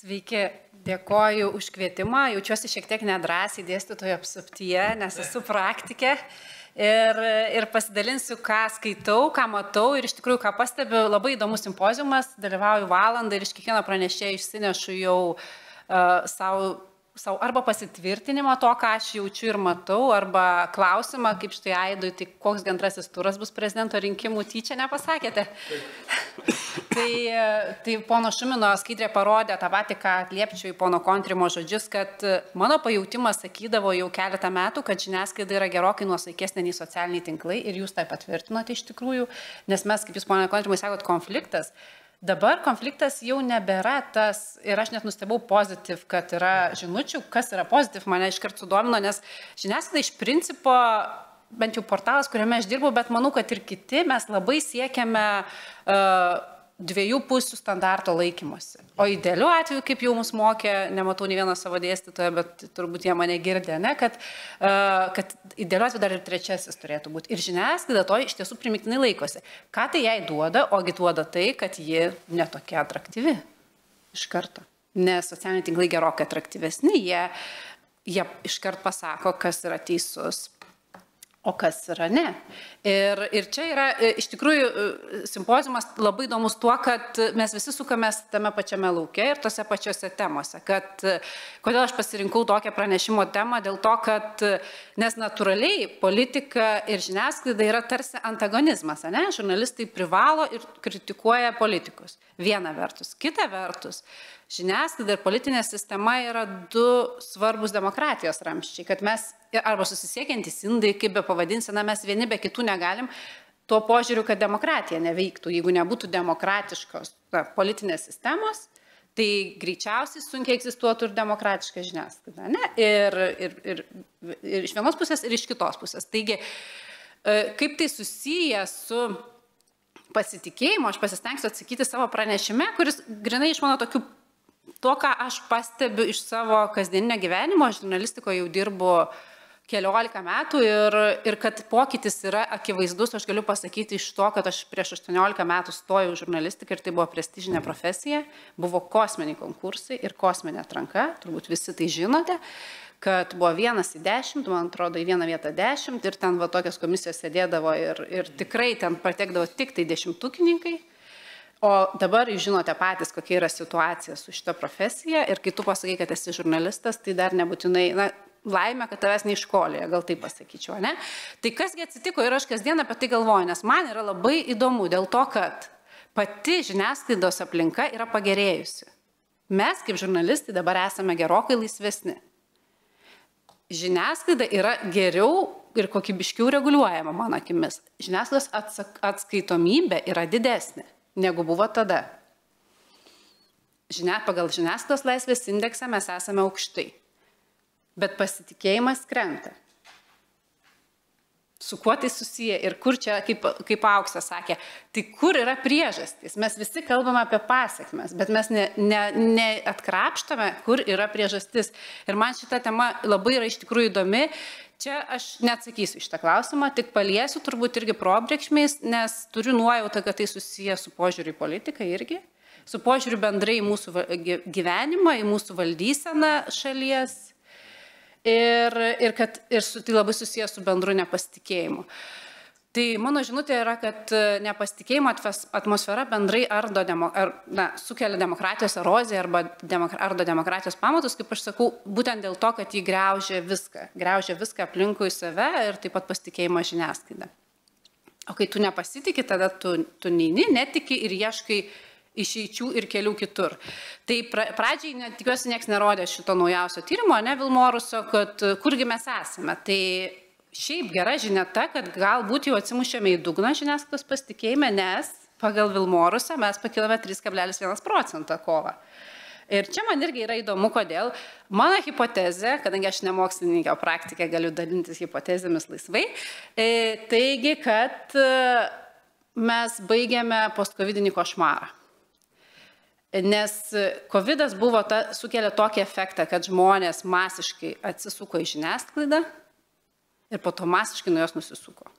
Sveiki, dėkoju už kvietimą. Jaučiuosi šiek tiek nedrąsiai dėstytojo apsuptyje, nes esu praktikė. Ir pasidalinsiu, ką skaitau, ką matau ir iš tikrųjų, ką pastebiu. Labai įdomus simpoziumas, dalyvauju valandą ir iš kiekvieno pranešėjo išsinešu jau savo arba pasitvirtinimą to, ką aš jaučiu ir matau, arba klausimą, kaip štai Aidui, tai koks antrasis turas bus prezidento rinkimų, tyčia nepasakėte. Tai pono Šumino skaidrė parodė tą patį, ką atliepčiau į pono Kontrimo žodžius, kad mano pajautimas sakydavo jau keletą metų, kad žiniasklaida yra gerokai nuosaikesnė nei socialiniai tinklai ir jūs tai patvirtinote iš tikrųjų, nes mes, kaip jūs pono Kontrimui sakot, konfliktas. Dabar konfliktas jau nebėra tas, ir aš net nustebau pozityv, kad yra žinučių, kas yra pozityv, mane iškart sudomino, nes žiniasklaida iš principo, bent jau portalas, kuriame aš dirbu, bet manau, kad ir kiti, mes labai siekiame dviejų pusių standarto laikymosi. O idealiu atveju, kaip jau mus mokė, nematau nei vieno savo dėstytojo, bet turbūt jie mane girdė, ne, kad idealiu atveju dar ir trečiasis turėtų būti. Ir žiniasklaida to iš tiesų primiktinai laikosi. Ką tai jai duoda? Ogi duoda tai, kad ji netokia atraktyvi iš karto. Nes socialiniai tinklai gerokai atraktyvesni, jie iškart pasako, kas yra teisus, o kas yra ne. Ir čia yra iš tikrųjų simpoziumas labai įdomus tuo, kad mes visi sukamės tame pačiame lauke ir tose pačiose temose. Kodėl aš pasirinkau tokią pranešimo temą? Dėl to, kad nes natūraliai politika ir žiniasklaida yra tarsi antagonizmas, ne? Žurnalistai privalo ir kritikuoja politikus. Viena vertus. Kita vertus, žiniasklaida ir politinė sistema yra du svarbus demokratijos ramščiai, kad mes arba susisiekiantys indai, kaip be pavadinsime, mes vieni be kitų negalim, tuo požiūriu, kad demokratija neveiktų. Jeigu nebūtų demokratiškos politinės sistemos, tai greičiausiai sunkiai egzistuotų ir demokratiška žiniasklaida. Ne? Ir iš vienos pusės, ir iš kitos pusės. Taigi, kaip tai susiję su pasitikėjimu, aš pasistengsiu atsakyti savo pranešime, kuris grinai iš mano tokių, to, ką aš pastebiu iš savo kasdieninio gyvenimo, žurnalistikoje jau dirbu keliolika metų ir kad pokytis yra akivaizdus, aš galiu pasakyti iš to, kad aš prieš 18 metų stojau žurnalistiką ir tai buvo prestižinė profesija, buvo kosminiai konkursai ir kosminė atranka, turbūt visi tai žinote, kad buvo 1 į 10, man atrodo, į vieną vietą 10 ir ten va tokios komisijos sėdėdavo ir tikrai ten patekdavo tik tai 10-tukininkai. O dabar jūs žinote patys, kokia yra situacija su šita profesija ir kai tu pasakai, kad esi žurnalistas, tai dar nebūtinai, laimė, kad tavęs neiškolė, gal taip pasakyčiau, ne? Tai kasgi atsitiko ir aš kasdien apie tai galvoju, nes man yra labai įdomu dėl to, kad pati žiniasklaidos aplinka yra pagerėjusi. Mes kaip žurnalistai dabar esame gerokai laisvesni. Žiniasklaida yra geriau ir kokybiškiau reguliuojama, mano akimis. Žiniasklaidos atskaitomybė yra didesnė negu buvo tada. Pagal žiniasklaidos laisvės indeksą mes esame aukštai. Bet pasitikėjimas krenta. Su kuo tai susiję ir kur čia, kaip Auksė sakė, tai kur yra priežastys? Mes visi kalbame apie pasiekmes, bet mes neatkrapštame, kur yra priežastis. Ir man šita tema labai yra iš tikrųjų įdomi. Čia aš neatsakysiu šitą klausimą, tik paliesiu turbūt irgi probrekšmiais, nes turiu nuojautą, kad tai susiję su požiūriu į politiką irgi, su požiūriu bendrai į mūsų gyvenimą, į mūsų valdyseną šalies. Ir tai labai susijęs su bendru nepasitikėjimu. Tai mano žinutė yra, kad nepasitikėjimo atmosfera bendrai sukelia demokratijos eroziją ardo demokratijos pamatus, kaip aš sakau, būtent dėl to, kad jį griaužia viską aplinkui save ir taip pat pasitikėjimą žiniasklaidą. O kai tu nepasitikė, tada tu neini, netiki ir ieškai išeičių ir kelių kitur. Tai pradžiai, tikiuosi, nieks nerodė šito naujausio tyrimo, ne Vilmorusio, kad kurgi mes esame. Tai šiaip gera žinia ta, kad galbūt jau atsimušėme į dugną žiniasklaidos pasitikėjime, nes pagal Vilmorusą mes pakilame 3,1% kovą. Ir čia man irgi yra įdomu, kodėl. Mano hipotezė, kadangi aš ne mokslininkė, o praktikė, galiu dalintis hipotezėmis laisvai, taigi, kad mes baigėme postcovidinį košmarą. Nes covidas sukėlė tokį efektą, kad žmonės masiškai atsisuko į žiniasklaidą ir po to masiškai nuo jos nusisuko.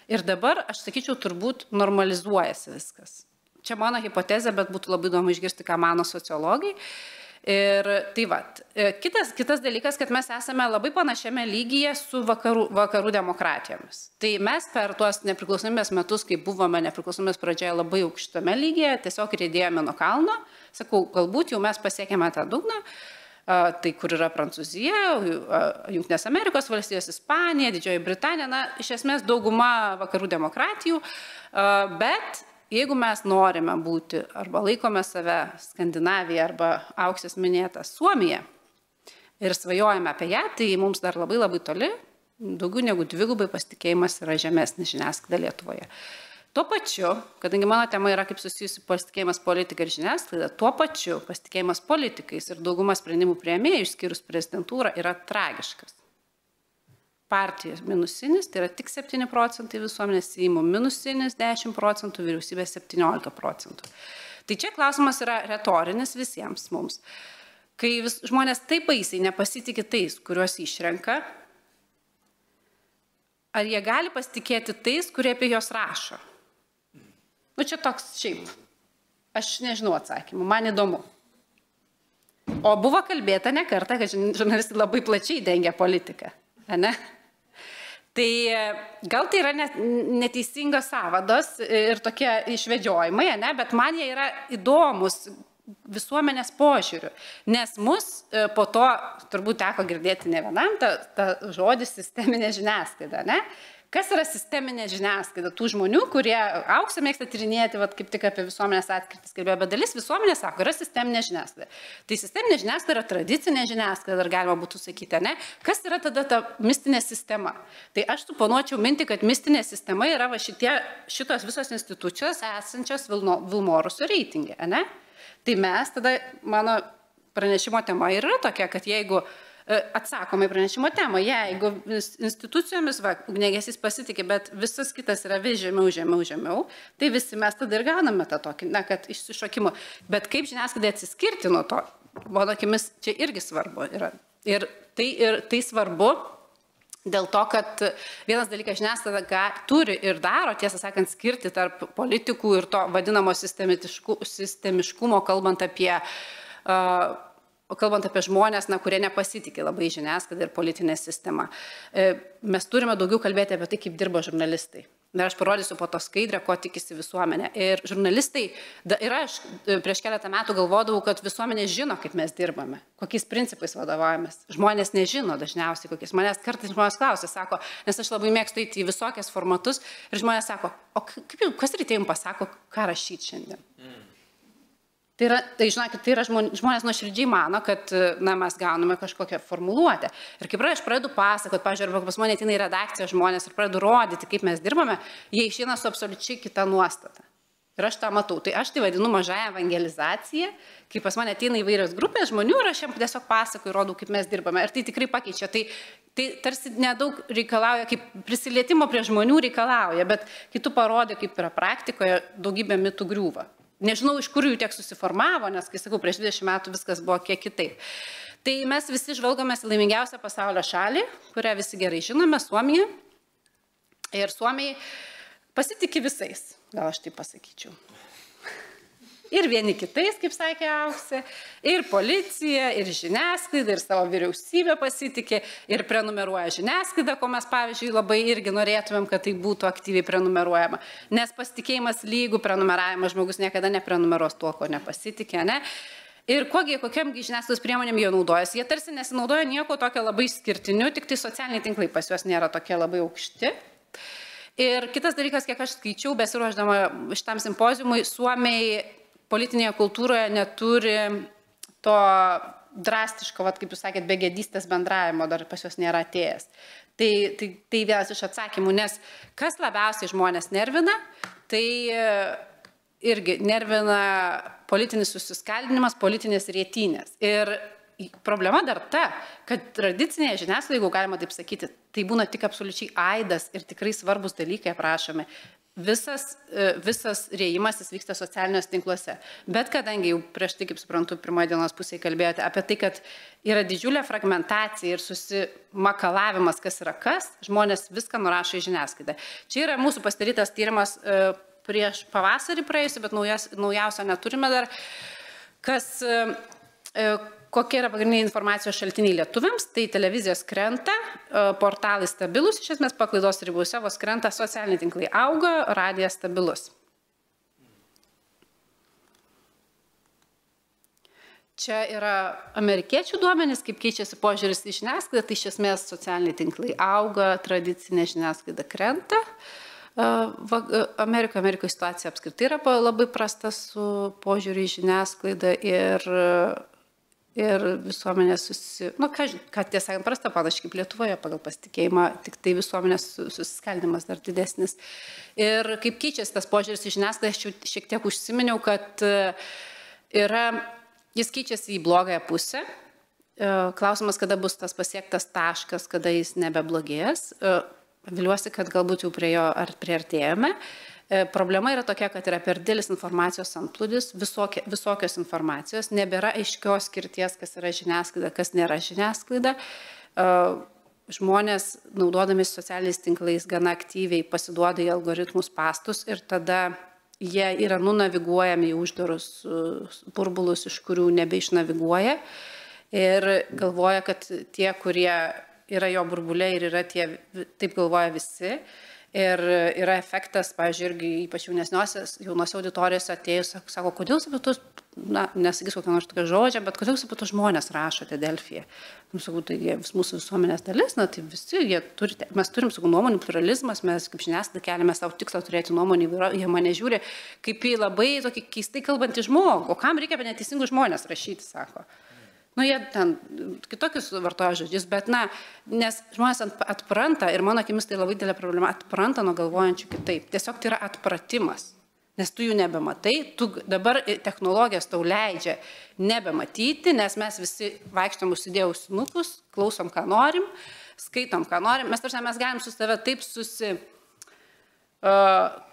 Ir dabar, aš sakyčiau, turbūt normalizuojasi viskas. čia mano hipotezė, bet būtų labai įdomu išgirsti, ką mano sociologai. Ir tai va, kitas dalykas, kad mes esame labai panašiame lygyje su vakarų demokratijomis. Tai mes per tuos nepriklausomybės metus, kai buvome nepriklausomybės pradžioje labai aukštame lygyje, tiesiog riedėjome nuo kalno. Sakau, galbūt jau mes pasiekėme tą dugną, tai kur yra Prancūzija, Jungtinės Amerikos valstijos, Ispanija, Didžioji Britanija, na, iš esmės dauguma vakarų demokratijų, bet jeigu mes norime būti arba laikome save Skandinavija arba Auksės minėta Suomija ir svajojame apie ją, tai mums dar labai labai toli, daugiau negu dvigubai pasitikėjimas yra žemesnis žiniasklaida Lietuvoje. Tuo pačiu, kadangi mano tema yra kaip susijusi pasitikėjimas politika ir žiniasklaida, tuo pačiu pasitikėjimas politikais ir dauguma sprendimų priėmėjų, išskyrus prezidentūrą, yra tragiškas. Partijos minusinis, tai yra tik 7% visuomenės, Seimo minusinis 10%, vyriausybės 17%. Tai čia klausimas yra retorinis visiems mums. Kai žmonės taip baisiai nepasitikė tais, kuriuos išrenka, ar jie gali pasitikėti tais, kurie apie juos rašo? Nu čia toks šiaip. Aš nežinau atsakymų, man įdomu. O buvo kalbėta ne kartą, kad žurnalistai labai plačiai dengia politiką, ne? Tai gal tai yra neteisingos sąvados ir tokie išvedžiojimai, ne? Bet man jie yra įdomus visuomenės požiūriu, nes mus po to turbūt teko girdėti ne vienam tą žodį sisteminė žiniasklaida, ne? Kas yra sisteminė žiniasklaida? Tų žmonių, kurie Auksė mėgsta tyrinėti, kaip tik apie visuomenės atkirtis kalbėjo, bet dalis visuomenės sako, yra sisteminė žiniasklaida. Tai sisteminė žiniasklaida yra tradicinė žiniasklaida, ar galima būtų sakyti, ne? Kas yra tada ta mistinė sistema? Tai aš suponuočiau mintį, kad mistinė sistema yra va šitos visos institucijos esančios Vilmorusio reitingė, ne? Tai mes tada, mano pranešimo tema yra tokia, kad jeigu atsakoma į pranešimo temą, jeigu institucijomis, ugniagesys pasitikė, bet visas kitas yra vis žemiau, tai visi mes tada ir gauname tą tokį, kad išsišokimo. Bet kaip žiniasklaidai atsiskirti nuo to, mano akimis, čia irgi svarbu yra. Ir tai svarbu dėl to, kad vienas dalykas žiniasklaida turi ir daro, tiesą sakant, skirti tarp politikų ir to vadinamo sistemiškumo, kalbant apie žmonės, kurie nepasitikė labai žiniasklaidą ir politinę sistemą. Mes turime daugiau kalbėti apie tai, kaip dirba žurnalistai. Ir aš parodysiu po to skaidrę, ko tikisi visuomenė. Ir žurnalistai, ir aš prieš keletą metų galvodavau, kad visuomenė žino, kaip mes dirbame, kokiais principais vadovaujamės. Žmonės nežino dažniausiai, kokiais. Manęs kartais žmonės klausia, sako, nes aš labai mėgstu eiti į visokias formatus ir žmonės sako, o kas ryte jums pasako, ką rašyti šiandien? Tai žinokit, tai yra žmonės nuoširdžiai mano, kad mes gauname kažkokią formuluotę. Ir kaip aš pradedu pasakoti, pavyzdžiui, arba pas mane ateina į redakciją žmonės ir pradedu rodyti, kaip mes dirbame, jie išeina su absoliučiai kita nuostata. Ir aš tą matau. Tai aš tai vadinu mažąją evangelizaciją, kai pas mane ateina įvairios grupės žmonių ir aš jiems tiesiog pasakoju, rodau, kaip mes dirbame. Ir tai tikrai pakeičia. Tai tarsi nedaug reikalauja, kaip prisilietimo prie žmonių reikalauja, bet kai tu parodai, kaip yra praktikoje, daugybė mitų griūva. Nežinau, iš kur jų tiek susiformavo, nes, kai sakau, prieš 20 metų viskas buvo kiek kitaip. Tai mes visi žvalgomės į laimingiausią pasaulio šalį, kurią visi gerai žinome, Suomiją. Ir Suomiai pasitikė visais, gal aš tai pasakyčiau. Ir vieni kitais, kaip sakė Auksė, ir policija, ir žiniasklaida, ir savo vyriausybė pasitikė, ir prenumeruoja žiniasklaidą, ko mes, pavyzdžiui, labai irgi norėtumėm, kad tai būtų aktyviai prenumeruojama. Nes pasitikėjimas lygų prenumeravimas, žmogus niekada neprenumeruos tuo, ko nepasitikė, ne? Ir kokiamgi žiniasklaidos priemonėm jie naudojasi. Jie tarsi nesinaudoja nieko tokio labai išskirtiniu, tik tai socialiniai tinklai pas juos nėra tokie labai aukšti. Ir kitas dalykas, kiek aš skaičiau, besiruošdama šitam simpoziumui, Suomiai politinėje kultūroje neturi to drastiško, kaip jūs sakėt, begėdystės bendravimo, dar pas juos nėra atėjęs. Tai vienas iš atsakymų, nes kas labiausiai žmonės nervina, tai irgi nervina politinis susiskaldinimas, politinės rėtynės. Ir problema dar ta, kad tradicinėje žiniasklaidoje, jeigu galima taip sakyti, tai būna tik absoliučiai aidas ir tikrai svarbus dalykai aprašomi. Visas rėjimasis vyksta socialiniuose tinkluose. Bet kadangi jau prieš tai, kaip suprantu, pirmoje dienos pusėje kalbėjote apie tai, kad yra didžiulė fragmentacija ir susimakalavimas, kas yra kas, žmonės viską nurašo į žiniasklaidą. Čia yra mūsų pasidarytas tyrimas prieš pavasarį praėjusi, bet naujausio neturime dar. Kokie yra pagrindiniai informacijos šaltiniai lietuviams, tai televizijos krenta, portalai stabilus, iš esmės paklaidos ribose, vos krenta, socialiniai tinklai auga, radijas stabilus. Čia yra amerikiečių duomenys, kaip keičiasi požiūris į žiniasklaidą, tai iš esmės socialiniai tinklai auga, tradicinė žiniasklaida krenta. Amerikoje situacija apskritai yra labai prasta su požiūriu į žiniasklaidą ir visuomenės ką tiesą prasta, panašiai kaip Lietuvoje pagal pasitikėjimą, tik tai visuomenės susiskaldimas dar didesnis. Ir kaip keičiasi tas požiūris į žiniasklaidą, aš šiek tiek užsiminiau, kad jis keičiasi į blogąją pusę. Klausimas, kada bus tas pasiektas taškas, kada jis nebeblogės. Viliuosi, kad galbūt jau prie jo priartėjome. Problema yra tokia, kad yra per didelis informacijos antplūdis, visokios informacijos, nebėra aiškios skirties, kas yra žiniasklaida, kas nėra žiniasklaida. Žmonės, naudodami socialiniais tinklais, gana aktyviai pasiduoda į algoritmus spąstus ir tada jie yra nunaviguojami į uždarus burbulus, iš kurių nebeišnaviguoja ir galvoja, kad tie, kurie yra jo burbulė ir yra tie, taip galvoja visi. Ir yra efektas, pavyzdžiui, irgi ypač jaunose auditorijose atėjus, sako, kodėl jūs apie tos, nesakys kokią nors tokią žodžią, bet kodėl jūs apie tos žmonės rašote Delfyje? Sakau, tai mūsų visuomenės dalis, tai visi, mes turim, sakau, nuomonių pluralizmas, mes kaip žiniasklaida keliame savo tikslą turėti nuomonį, jie mane žiūri kaip į labai tokį keistai kalbantį žmogų, o kam reikia apie neteisingus žmonės rašyti, sako. Jie ten kitokius vartoja žodžius, bet, nes žmonės atpranta, ir mano akimis tai labai didelė problema, atpranta nuo galvojančių kitaip. Tiesiog tai yra atpratimas, nes tu jų nebematai, dabar technologijos tau leidžia nebematyti, nes mes visi vaikštom užsidėję ausinukus, klausom, ką norim, skaitom, ką norim, mes galim su save taip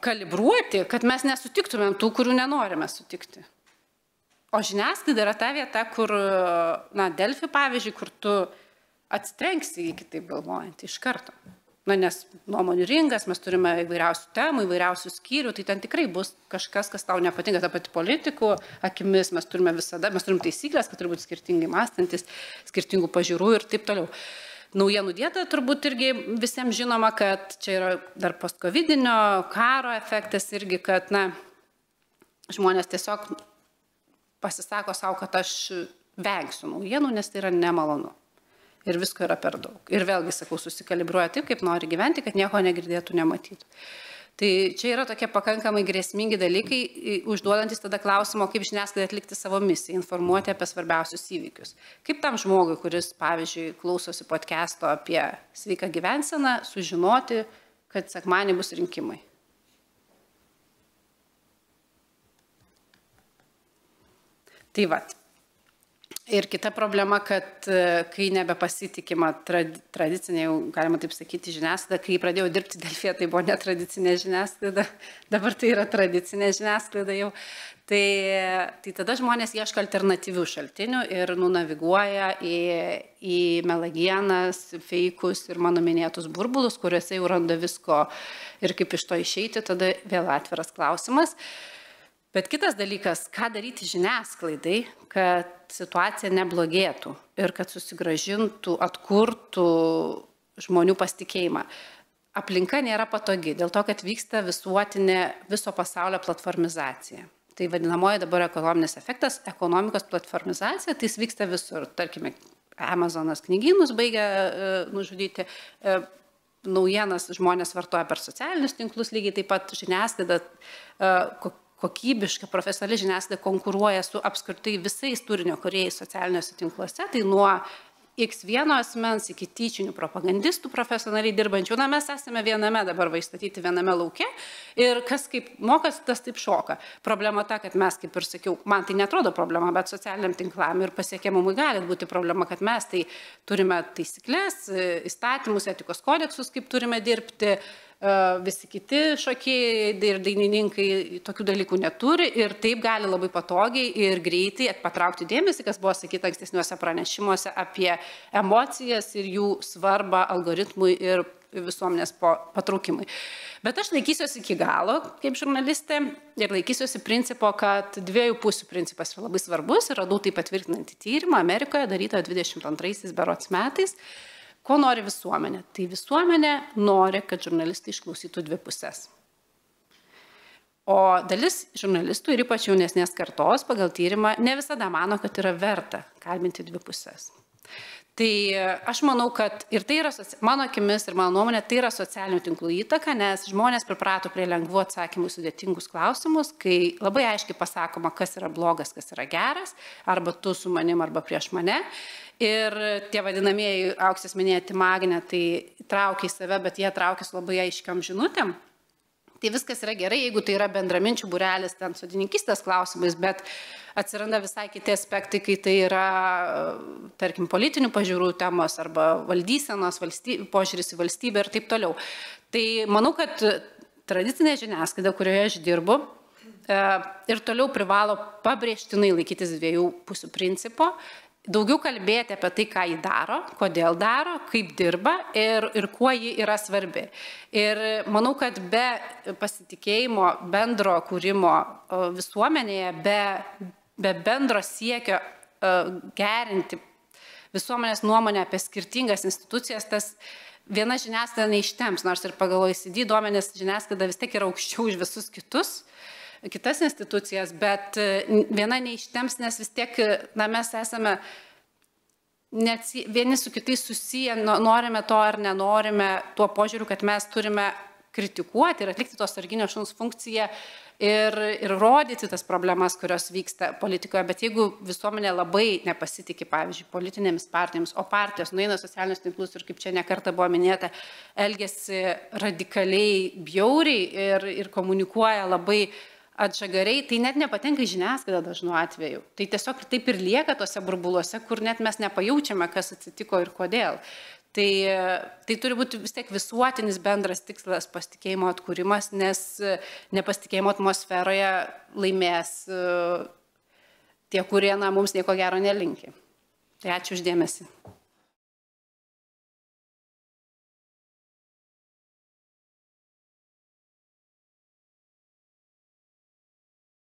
kalibruoti, kad mes nesutiktumėm tų, kurių nenorime sutikti. O žiniasklaida yra ta vieta, kur, Delfi pavyzdžiui, kur tu atsitrenksi į kitaip galvojant iš karto. Nes nuomonių ringas, mes turime įvairiausių temų, įvairiausių skyrių, tai ten tikrai bus kažkas, kas tau nepatinka, ta pati politikų akimis, mes turim taisyklės, kad turi būti skirtingai mąstantis, skirtingų pažiūrų ir taip toliau. Naujienų dieta turbūt irgi visiems žinoma, kad čia yra dar postkovidinio karo efektas irgi, kad, žmonės tiesiog pasisako savo, kad aš vengsiu naujienų, nes tai yra nemalonu. Ir visko yra per daug. Ir vėlgi, sakau, susikalibruoja taip, kaip nori gyventi, kad nieko negirdėtų, nematytų. Tai čia yra tokie pakankamai grėsmingi dalykai, užduodantis tada klausimo, kaip žiniasklaida atlikti savo misiją, informuoti apie svarbiausius įvykius. Kaip tam žmogui, kuris, pavyzdžiui, klausosi podcast'o apie sveiką gyvenseną, sužinoti, kad sekmadienį bus rinkimai. Tai vat. Ir kita problema, kad kai nebepasitikima tradicinė, jau galima taip sakyti, žiniasklaida, kai pradėjau dirbti Delfyje, tai buvo netradicinė žiniasklaida, dabar tai yra tradicinė žiniasklaida jau, tai tada žmonės ieško alternatyvių šaltinių ir nunaviguoja į melagienas, feikus ir mano minėtus burbulus, kuriuose jau randa visko ir kaip iš to išeiti, tada vėl atviras klausimas. Bet kitas dalykas, ką daryti žiniasklaidai, kad situacija neblogėtų ir kad susigrąžintų, atkurtų žmonių pasitikėjimą. Aplinka nėra patogi, dėl to, kad vyksta visuotinė viso pasaulio platformizacija. Tai vadinamoji dabar ekonominis efektas, ekonomikos platformizacija, tai jis vyksta visur. Tarkime, Amazonas knygynus baigia nužudyti, naujienas žmonės vartoja per socialinius tinklus, lygiai taip pat žiniasklaida kokybiška, profesionali žiniasklaida konkuruoja su apskritai visais turinio kūrėjais socialiniuose tinkluose, tai nuo X1 asmens iki tyčinių propagandistų profesionaliai dirbančių. Mes esame viename dabar įstatyti viename lauke ir kas kaip mokas, tas taip šoka. Problema ta, kad mes, kaip ir sakiau, man tai netrodo problema, bet socialiniam tinklam ir pasiekiamumui gali būti problema, kad mes tai turime taisyklės, įstatymus, etikos kodeksus, kaip turime dirbti, visi kiti šokėjai ir dainininkai tokių dalykų neturi ir taip gali labai patogiai ir greitai patraukti dėmesį, kas buvo sakyta ankstesniuose pranešimuose apie emocijas ir jų svarbą algoritmui ir visuomenės patraukimui. Bet aš laikysiuosi iki galo kaip žurnalistė ir laikysiuosi principo, kad dviejų pusių principas yra labai svarbus ir radau tai patvirtinantį tyrimą Amerikoje darytą 22 berods metais. Ko nori visuomenė? Tai visuomenė nori, kad žurnalistai išklausytų dvi pusės. O dalis žurnalistų ir ypač jaunesnės kartos pagal tyrimą ne visada mano, kad yra verta kalbinti dvi pusės. Tai aš manau, kad ir tai yra, mano akimis ir mano nuomonė, tai yra socialinių tinklų įtaka, nes žmonės priprato prie lengvų atsakymų sudėtingus klausimus, kai labai aiškiai pasakoma, kas yra blogas, kas yra geras, arba tu su manim, arba prieš mane. Ir tie vadinamieji Auksės minėti magnetai traukia į save, bet jie traukia su labai aiškiom žinutėm. Tai viskas yra gerai, jeigu tai yra bendraminčių būrelis ten sodininkystės klausimais, bet atsiranda visai kiti aspektai, kai tai yra, tarkim, politinių pažiūrų temos arba valdysenos, požiūris į valstybę ir taip toliau. Tai manau, kad tradicinė žiniasklaida, kurioje aš dirbu, ir toliau privalo pabrėžtinai laikytis dviejų pusių principo, daugiau kalbėti apie tai, ką jį daro, kodėl daro, kaip dirba ir kuo ji yra svarbi. Ir manau, kad be pasitikėjimo bendro kūrimo visuomenėje, be bendro siekio gerinti visuomenės nuomonę apie skirtingas institucijas, tas viena žiniasklaida neištems, nors ir pagal OECD duomenės žiniasklaida vis tiek yra aukščiau už visus kitas institucijas, bet viena neištems, nes vis tiek mes esame vieni su kitais susiję, norime to ar nenorime, tuo požiūriu, kad mes turime kritikuoti ir atlikti tos sarginio šuns funkciją ir rodyti tas problemas, kurios vyksta politikoje. Bet jeigu visuomenė labai nepasitikė, pavyzdžiui, politinėmis partijomis, o partijos nueina socialinius tinklus ir, kaip čia nekartą buvo minėta, elgiasi radikaliai bjauriai ir komunikuoja labai atžagariai, tai net nepatenka į žiniasklaidą dažnu atveju. Tai tiesiog taip ir lieka tose burbuluose, kur net mes nepajaučiame, kas atsitiko ir kodėl. Tai turi būti vis tiek visuotinis bendras tikslas pasitikėjimo atkūrimas, nes nepasitikėjimo atmosferoje laimės tie, kurie mums nieko gero nelinki. Tai ačiū uždėmesi.